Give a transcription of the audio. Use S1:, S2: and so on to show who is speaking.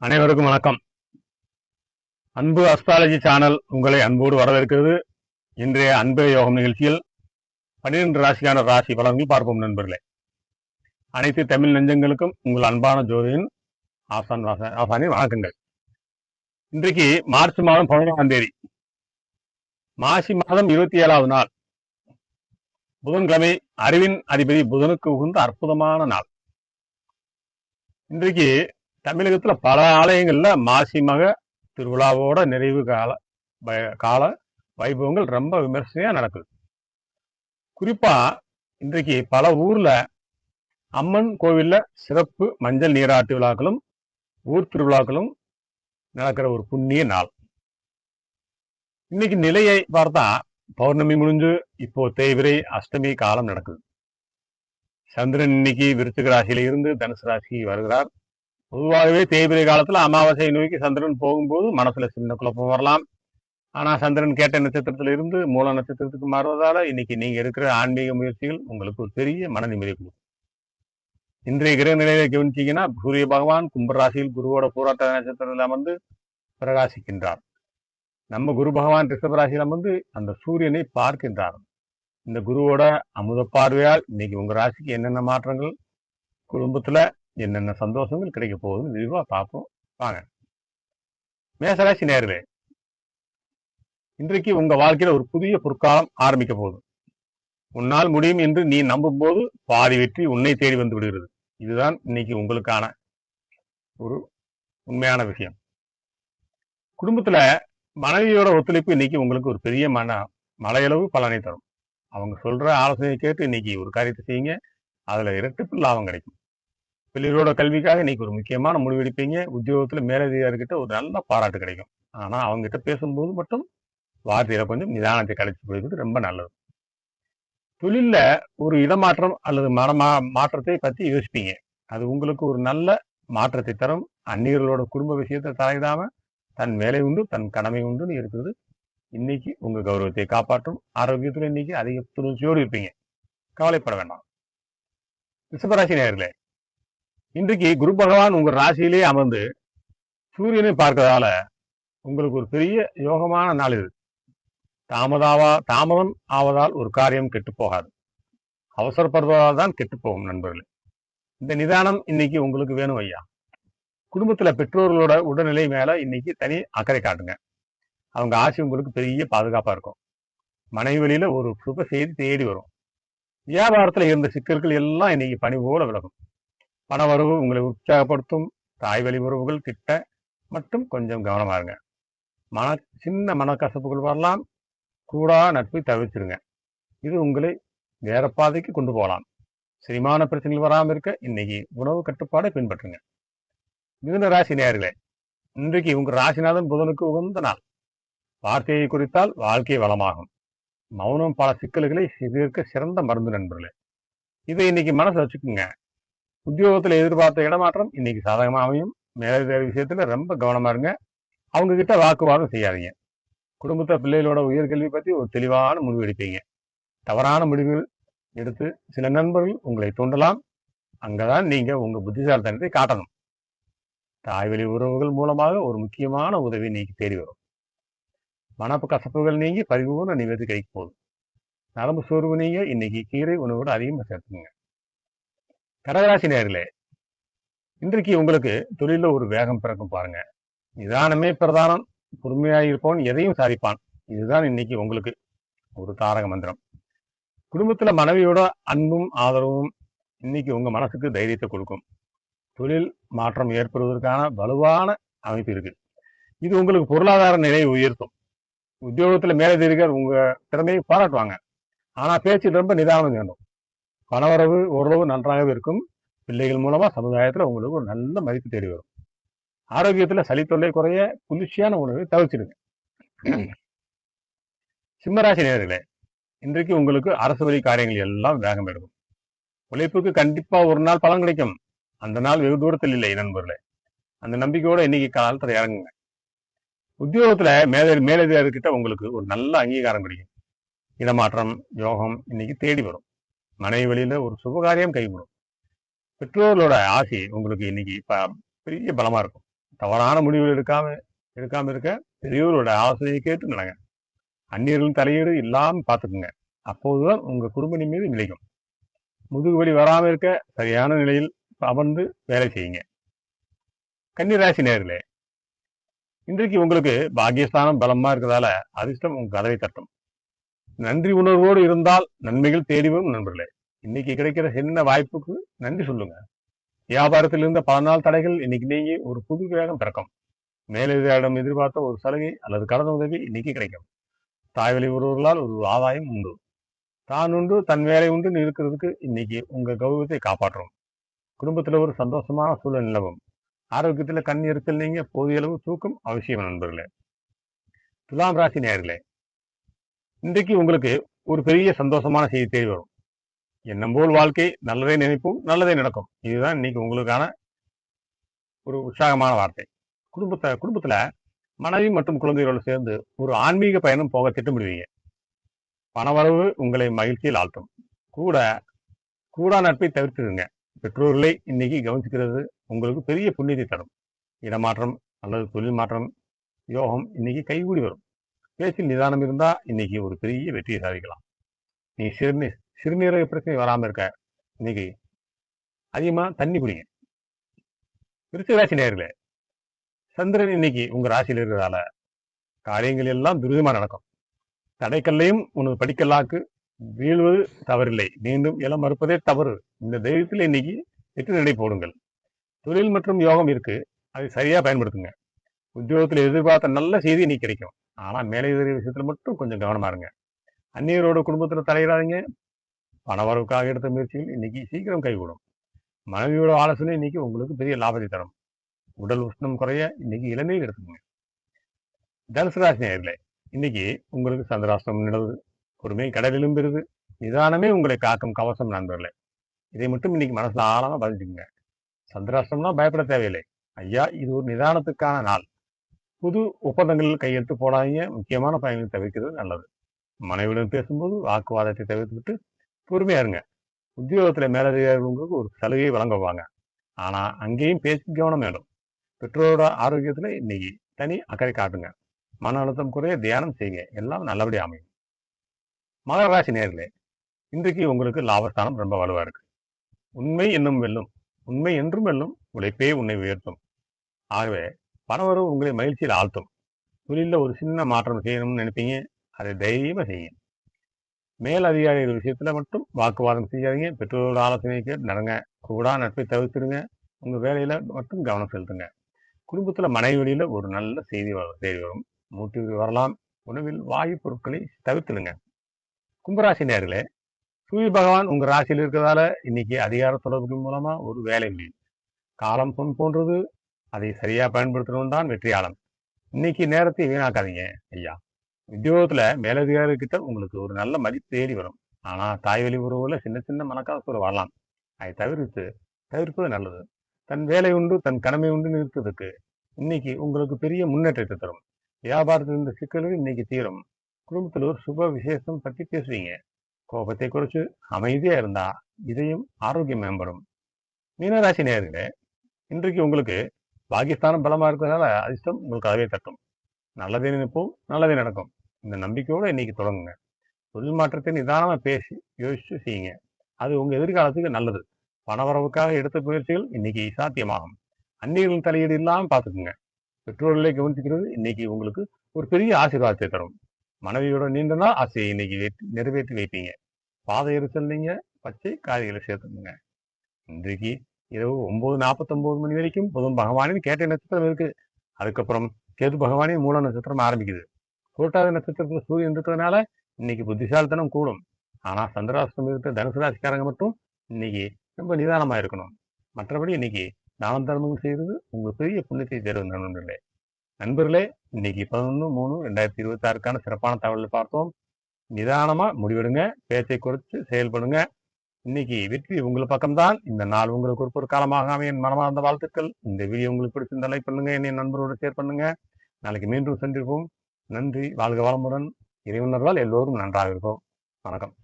S1: அனைவருக்கும் வணக்கம். அன்பு அஸ்ட்ராலஜி சேனல் உங்களை அன்போடு வரவேற்கிறது. இன்றைய அன்பு யோகம் நிகழ்ச்சியில் 12 ராசிக்கான ராசி பலன்கள் பார்ப்போம் நண்பர்களே. அனைத்து தமிழ் நெஞ்சங்களுக்கும் உங்கள் அன்பான ஜோதியின் ஆசானின் வணக்கங்கள். இன்றைக்கு மார்ச் மாதம் 11ஆம் தேதி, மாசி மாதம் 27வது நாள், புதன்கிழமை. அறிவின் அதிபதி புதனுக்கு உகந்த அற்புதமான நாள். இன்றைக்கு தமிழகத்துல பல ஆலயங்கள்ல மாசி மக திருவிழாவோட நிறைவு கால வைபவங்கள் ரொம்ப விமர்சனையா நடக்குது. குறிப்பா இன்றைக்கு பல ஊர்ல அம்மன் கோவில்ல சிறப்பு மஞ்சள் நீராட்டு விழாக்களும் ஊர் திருவிழாக்களும் நடக்கிற ஒரு புண்ணிய நாள். இன்னைக்கு நிலையை பார்த்தா பௌர்ணமி முடிஞ்சு இப்போ தேய்பிரை அஷ்டமி காலம் நடக்குது. சந்திரன் இன்னைக்கு விருச்சிக ராசியில இருந்து தனுசு ராசி வருகிறார். பொதுவாகவே தேய்பிரை காலத்துல அமாவாசையை நோக்கி சந்திரன் போகும்போது மனசுல சின்ன குழப்பம் வரலாம். ஆனா சந்திரன் கேட்ட நட்சத்திரத்துல இருந்து மூல நட்சத்திரத்துக்கு மாறுவதால இன்னைக்கு நீங்க இருக்கிற ஆன்மீக முயற்சிகள் உங்களுக்கு ஒரு பெரிய மன நிம்மதி கொடுக்கும். இன்றைய கிரக நிலையை கவனிச்சீங்கன்னா சூரிய பகவான் கும்பராசியில் குருவோட போராட்ட நட்சத்திரத்தில் அமர்ந்து பிரகாசிக்கின்றார். நம்ம குரு பகவான் ரிஷபராசியில் அமர்ந்து அந்த சூரியனை பார்க்கின்றார். இந்த குருவோட அமுத பார்வையால் இன்னைக்கு உங்க ராசிக்கு என்னென்ன மாற்றங்கள், குடும்பத்துல என்னென்ன சந்தோஷங்கள் கிடைக்க போகுதுன்னு விரிவா பார்ப்போம் வாங்க. மேசராசி நேயர்களே, இன்றைக்கு உங்க வாழ்க்கையில ஒரு புதிய பொற்காலம் ஆரம்பிக்க போகுது. உன்னால் முடியும் என்று நீ நம்பும் போது பாதி வெற்றி உன்னை தேடி வந்து விடுகிறது. இதுதான் இன்னைக்கு உங்களுக்கான ஒரு உண்மையான விஷயம். குடும்பத்துல மனைவியோட ஒத்துழைப்பு இன்னைக்கு உங்களுக்கு ஒரு பெரிய மலையளவு பலனை தரும். அவங்க சொல்ற ஆலோசனையை கேட்டு இன்னைக்கு ஒரு காரியத்தை செய்யுங்க, அதுல இரட்டிப்பு லாபம் கிடைக்கும். பிள்ளைகளோட கல்விக்காக இன்னைக்கு ஒரு முக்கியமான முடிவெடுப்பீங்க. உத்தியோகத்துல மேலதிகாரிகிட்ட ஒரு நல்ல பாராட்டு கிடைக்கும். ஆனா அவங்க கிட்ட பேசும்போது மட்டும் வார்த்தையில கொஞ்சம் நிதானத்தை கழிச்சு போயிடுறது ரொம்ப நல்லது. தொழில்ல ஒரு இடமாற்றம் அல்லது மாற்றத்தை பத்தி யோசிப்பீங்க. அது உங்களுக்கு ஒரு நல்ல மாற்றத்தை தரும். அந்நியர்களோட குடும்ப விஷயத்தை தலையிடாம தன் வேலை உண்டு தன் கடமை உண்டுன்னு இருக்குது. இன்னைக்கு உங்க கௌரவத்தை காப்பாற்றும். ஆரோக்கியத்துல இன்னைக்கு அதிக துணிச்சியோடு இருப்பீங்க, கவலைப்பட வேண்டாம். ரிஷபராசி நேயர்களே, இன்றைக்கு குரு பகவான் உங்க ராசியிலே அமர்ந்து சூரியனை பார்க்கறதால உங்களுக்கு ஒரு பெரிய யோகமான நாள் இது. தாமதம் ஆவதால் ஒரு காரியம் கெட்டு போகாது. அவசரப்படுவதால் தான் கெட்டு போகும் நண்பர்களே. இந்த நிதானம் இன்னைக்கு உங்களுக்கு வேணும் ஐயா. குடும்பத்துல பெற்றோர்களோட உடல்நிலை மேல இன்னைக்கு தனி அக்கறை காட்டுங்க. அவங்க ஆசை உங்களுக்கு பெரிய பாதுகாப்பா இருக்கும். மனைவி வழியில ஒரு சுப செய்தி தேடி வரும். வியாபாரத்துல இருந்த சிக்கல்கள் எல்லாம் இன்னைக்கு பனி போல விலகும். பண வரவு உங்களை உற்சாகப்படுத்தும். தாய் வழி உறவுகள் கிட்ட மட்டும் கொஞ்சம் கவனமா இருங்க. சின்ன மனக்கசப்புகள் வரலாம். கூடா நட்பை தவிர்த்துருங்க. இது உங்களை வேற பாதைக்கு கொண்டு போகலாம். செரிமான பிரச்சனைகள் வராமல் இருக்க இன்னைக்கு உணவு கட்டுப்பாடை பின்பற்றுங்க. மிதுன ராசி நேயர்களே, இன்றைக்கு உங்க ராசிநாதன் புதனுக்கு உகந்த நாள். வார்த்தையை குறித்தால் வாழ்க்கை வளமாகும். மௌனம் பல சிக்கல்களை எதிர்க்க சிறந்த மருந்து நண்பர்களே. இதை இன்னைக்கு மனசு வச்சுக்குங்க. உத்தியோகத்துல எதிர்பார்த்த இடமாற்றம் இன்னைக்கு சாதகமா அமையும். மேலதிகாரி விஷயத்துல ரொம்ப கவனமா இருங்க. அவங்க கிட்ட வாக்குவாதம் செய்யாதீங்க. குடும்பத்தை பிள்ளைகளோட உயர்கல்வி பத்தி ஒரு தெளிவான முடிவு எடுப்பீங்க. தவறான முடிவுகள் எடுத்து சில நண்பர்கள் உங்களை தூண்டலாம். அங்கதான் நீங்க உங்க புத்திசாலித்தனத்தை காட்டணும். தாய்வழி உறவுகள் மூலமாக ஒரு முக்கியமான உதவி நீங்க தேடி வரும். மனப்பு கசப்புகள் நீங்கி பரிபூர்ண நிவர்த்தி கிடைக்க போகுது. நரம்பு சோர்வு நீங்க இன்னைக்கு கீரை உணவோடு அதிகமாக சேர்த்துங்க. கடகராசி நேயர்களே, இன்றைக்கு உங்களுக்கு தொழில ஒரு வேகம் பிறக்கும் பாருங்க. நிதானமே பிரதானம். பொறுமையாயிருப்பவன் எதையும் சாதிப்பான். இதுதான் இன்னைக்கு உங்களுக்கு ஒரு தாரக மந்திரம். குடும்பத்துல மனைவியோட அன்பும் ஆதரவும் இன்னைக்கு உங்க மனசுக்கு தைரியத்தை கொடுக்கும். தொழில் மாற்றம் ஏற்படுவதற்கான வலுவான அமைப்பு இருக்கு. இது உங்களுக்கு பொருளாதார நிலையை உயர்த்தும். உத்தியோகத்துல மேலதிகாரிகள் உங்க திறமையை பாராட்டுவாங்க. ஆனா பேச்சு ரொம்ப நிதானம் வேண்டும். பணவரவு ஓரளவு நன்றாகவே இருக்கும். பிள்ளைகள் மூலமா சமுதாயத்துல உங்களுக்கு ஒரு நல்ல மதிப்பு தேடி வரும். ஆரோக்கியத்துல சளி தொல்லை குறைய குளிர்ச்சியான உணவை தவிர்த்திடுங்க. சிம்மராசி நேயர்களே, இன்றைக்கு உங்களுக்கு அரசு வழி காரியங்கள் எல்லாம் வேகம் எடுக்கும். உழைப்புக்கு கண்டிப்பா ஒரு நாள் பலன் கிடைக்கும். அந்த நாள் வெகு தூரத்தில் இல்லை நண்பர்களே. அந்த நம்பிக்கையோட இன்னைக்கு காலத்துல இறங்குங்க. உத்தியோகத்துல மேலதிகாரிகிட்ட உங்களுக்கு ஒரு நல்ல அங்கீகாரம் கிடைக்கும். இடமாற்றம் யோகம் இன்னைக்கு தேடி வரும். மனைவி வழியில ஒரு சுபகாரியம் கைவிடும். பெற்றோர்களோட ஆசை உங்களுக்கு இன்னைக்கு பெரிய பலமா இருக்கும். தவறான முடிவுகள் எடுக்காம இருக்க பெரியோரோட ஆலோசனையை கேட்டு நடங்க. அந்நியர்கள் தலையீடு இல்லாம பார்த்துக்குங்க. அப்போதுதான் உங்க குடும்ப நிம்மதி நிலைக்கும். முதுகு வலி வராம இருக்க சரியான நிலையில் அமர்ந்து வேலை செய்யுங்க. கன்னிராசி நேயர்களே, இன்றைக்கு உங்களுக்கு பாக்கியஸ்தானம் பலமா இருக்கிறதால அதிர்ஷ்டம் உங்க கதவை தட்டும். நன்றி உணர்வோடு இருந்தால் நன்மைகள் தேடி வரும் நண்பர்களே. இன்னைக்கு கிடைக்கிற சின்ன வாய்ப்புக்கு நன்றி சொல்லுங்க. வியாபாரத்தில் இருந்த பல நாள் தடைகள் இன்னைக்கு நீங்கி ஒரு புது வேகம் பிறக்கும். மேலதிகாரிடம் எதிர்பார்த்த ஒரு சலுகை அல்லது கடன் உதவி இன்னைக்கு கிடைக்கும். தாய்வழி உறவுகளால் ஒரு ஆதாயம் உண்டு. தான் உண்டு தன் வேலை உண்டு இருக்கிறதுக்கு இன்னைக்கு உங்க கௌரவத்தை காப்பாற்றும். குடும்பத்துல ஒரு சந்தோஷமான சூழல் நிலவும். ஆரோக்கியத்துல கண் எரிச்சல் நீங்க போதிய அளவு தூக்கம் அவசியம் நண்பர்களே. துலாம் ராசி நேயர்களே, இன்றைக்கு உங்களுக்கு ஒரு பெரிய சந்தோஷமான செய்தி தேடி வரும். எண்ணம் போல் வாழ்க்கை, நல்லதை நினைப்போம் நல்லதே நடக்கும். இதுதான் இன்னைக்கு உங்களுக்கான ஒரு உற்சாகமான வார்த்தை. குடும்பத்துல மனைவி மற்றும் குழந்தைகளோடு சேர்ந்து ஒரு ஆன்மீக பயணம் போக திட்டமிடுவீங்க. பணவரவு உங்களை மகிழ்ச்சியில் ஆழ்த்தும். கூடா நட்பை தவிர்த்துடுங்க. பெற்றோர்களை இன்னைக்கு கவனிச்சுக்கிறது உங்களுக்கு பெரிய புண்ணியத்தை தரும். இடமாற்றம் அல்லது தொழில் மாற்றம் யோகம் இன்னைக்கு கைகூடி வரும். பேச்சில் நிதானம் இருந்தா இன்னைக்கு ஒரு பெரிய வெற்றியை சாதிக்கலாம். நீ சிறுநீரக பிரச்சனை வராம இருக்க இன்னைக்கு அதிகமா தண்ணி குடிங்க. விருச்சிக ராசி நேயர்களே, சந்திரன் இன்னைக்கு உங்க ராசியில் இருக்கிறதால காரியங்கள் எல்லாம் துரிதமா நடக்கும். தடைக்கல்லையும் உனது படிக்கல்லாக்கு வீழ்வது தவறில்லை, மீண்டும் இளம் மறுப்பதே தவறு. இந்த தைரியத்தில் இன்னைக்கு வெற்றி நடை போடுங்கள். தொழில் மற்றும் யோகம் இருக்கு, அதை சரியா பயன்படுத்துங்க. உத்தியோகத்தில் எதிர்பார்த்த நல்ல செய்தி இன்னைக்கு கிடைக்கும். ஆனா மேலதிகாரி விஷயத்துல மட்டும் கொஞ்சம் கவனமா இருங்க. அந்நியரோட குடும்பத்துல தலையிடாதீங்க. பணவரவுக்காக எடுத்த முயற்சிகள் இன்னைக்கு சீக்கிரம் கைகூடும். மனைவியோட ஆலோசனை இன்னைக்கு உங்களுக்கு பெரிய லாபத்தை தரும். உடல் உஷ்ணம் குறைய இன்னைக்கு இளநீர் எடுத்துக்கோங்க. தனுசு ராசி நேயர்களே, இன்னைக்கு உங்களுக்கு சந்திராஷ்டிரம் நிலவுது. பொறுமை கடலிலும் பெறுது. நிதானமே உங்களை காக்கும் கவசம் நண்பர்களே. இதை மட்டும் இன்னைக்கு மனசுல ஆழமா பதிஞ்சுக்குங்க. சந்திராஷ்டிரம்னா பயப்பட தேவையில்லை ஐயா, இது ஒரு நிதானத்துக்கான நாள். புது ஒப்பந்தங்களில் கையெழுத்து போடாதீங்க. முக்கியமான பயணங்களை தவிர்க்கிறது நல்லது. மனைவியுடன் பேசும்போது வாக்குவாதத்தை தவிர்த்துவிட்டு பொறுமையா இருங்க. உத்தியோகத்துல மேலதிகாரிகளுக்கு ஒரு சலுகையை வழங்குவாங்க. ஆனா அங்கேயும் பேச்சு கவனம் வேண்டும். பெற்றோரோட ஆரோக்கியத்துல இன்னைக்கு தனி அக்கறை காட்டுங்க. மன அழுத்தம் குறைய தியானம் செய்யுங்க. எல்லாம் நல்லபடியா அமையும். மகர ராசி நேயர்களே, இன்றைக்கு உங்களுக்கு லாபஸ்தானம் ரொம்ப வலுவா இருக்கு. உண்மை என்னும் வெல்லும். உண்மை என்றும் வெல்லும். உழைப்பே உன்னை உயர்த்தும். ஆகவே பணவரவு உங்களை மகிழ்ச்சியில் ஆழ்த்தும். தொழில ஒரு சின்ன மாற்றம் செய்யணும்னு நினைப்பீங்க, அதை தைரியமா செய்யுங்க. மேல் அதிகாரிகள் விஷயத்துல மட்டும் வாக்குவாதம் செய்யாதீங்க. பெற்றோரோட ஆலோசனை கேட்டு நடங்க. கூடா நட்பை தவிர்த்துடுங்க. உங்க வேலையில மட்டும் கவனம் செலுத்துங்க. குடும்பத்துல மனைவி வழியில ஒரு நல்ல செய்தி வரும். மூட்டு வரலாம். உணவில் வாயு பொருட்களை தவிர்த்துடுங்க. கும்பராசி நேயர்களே, சூரிய பகவான் உங்க ராசியில் இருக்கிறதால இன்னைக்கு அதிகார தொடர்புகள் மூலமா ஒரு வேலை முடியும். காலம் பொன் போன்றது, அதை சரியா பயன்படுத்தணும் தான் வெற்றியாளன். இன்னைக்கு நேரத்தை வீணாக்காதீங்க ஐயா. உத்தியோகத்துல மேலதிகாரி கிட்ட உங்களுக்கு ஒரு நல்ல மதிப்பு தேடி வரும். ஆனா தாய்வழி உறவுல சின்ன சின்ன மனக்காசு வரலாம். அதை தவிர்ப்பது நல்லது. தன் வேலை உண்டு தன் கடமை உண்டு நிறுத்ததுக்கு இன்னைக்கு உங்களுக்கு பெரிய முன்னேற்றத்தை தரும். வியாபாரத்தில் இருந்த சிக்கல்கள் இன்னைக்கு தீரும். குடும்பத்தில் ஒரு சுப விசேஷம் பற்றி பேசுவீங்க. கோபத்தை குறைச்சு அமைதியா இருந்தா இதையும் ஆரோக்கியம் மேம்படும். மீனராசி நேயர்களே, இன்றைக்கு உங்களுக்கு பாகிஸ்தானம் பலமா இருக்கிறதால அதிர்ஷ்டம் உங்களுக்கு அதவே தட்டும். நல்லதே நினைப்போம் நல்லதே நடக்கும். இந்த நம்பிக்கையோட இன்னைக்கு தொடங்குங்க. தொழில் மாற்றத்தை நிதானமா பேசி யோசிச்சு செய்யுங்க. அது உங்க எதிர்காலத்துக்கு நல்லது. பணவரவுக்காக எடுத்த முயற்சிகள் இன்னைக்கு சாத்தியமாகும். அந்நியர்களின் தலையீடு இல்லாம பார்த்துக்குங்க. பெற்றோர்களை கவனிச்சுக்கிறது இன்னைக்கு உங்களுக்கு ஒரு பெரிய ஆசீர்வாதத்தை தரும். மனைவியோட நீண்ட நாள் ஆசையை இன்னைக்கு நிறைவேற்றி வைப்பீங்க. பாதை எரிச்சல் நீங்க பச்சை காய்களை சேர்த்துக்குங்க. இன்றைக்கு இரவு 9:49 மணி வரைக்கும் புதன் பகவானின் கேட்டை நட்சத்திரம் இருக்கு. அதுக்கப்புறம் கேது பகவானின் மூல நட்சத்திரம் ஆரம்பிக்குது. புரட்டாதி நட்சத்திரத்துல சூரியன் இருக்கிறதுனால இன்னைக்கு புத்திசாலித்தனம் கூடும். ஆனா சந்திராஷ்டிரம் இருக்கிற தனுசு ராசிக்காரங்க மட்டும் இன்னைக்கு ரொம்ப நிதானமா இருக்கணும். மற்றபடி இன்னைக்கு தானம் தர்மம் செய்யறது உங்க பெரிய புண்ணியத்தை தரும் நண்பர்களே. இன்னைக்கு 11/3/2026 சிறப்பான தகவல் பார்த்தோம். நிதானமா முடிவெடுங்க. பேச்சை குறைச்சு செயல்படுங்க. இன்னைக்கு வெற்றி உங்கள் பக்கம்தான். இந்த நாள் உங்களுக்கு ஒரு காலமாக என் மனமார்ந்த வாழ்த்துக்கள். இந்த வீடியோ உங்களுக்கு பிடிச்சிருந்த லைக் பண்ணுங்க. என்னை நண்பரோட ஷேர் பண்ணுங்க. நாளைக்கு மீண்டும் சந்திப்போம். நன்றி. வாழ்க வளமுடன். இறைவனர்களால் எல்லோரும் நன்றாக இருக்கும். வணக்கம்.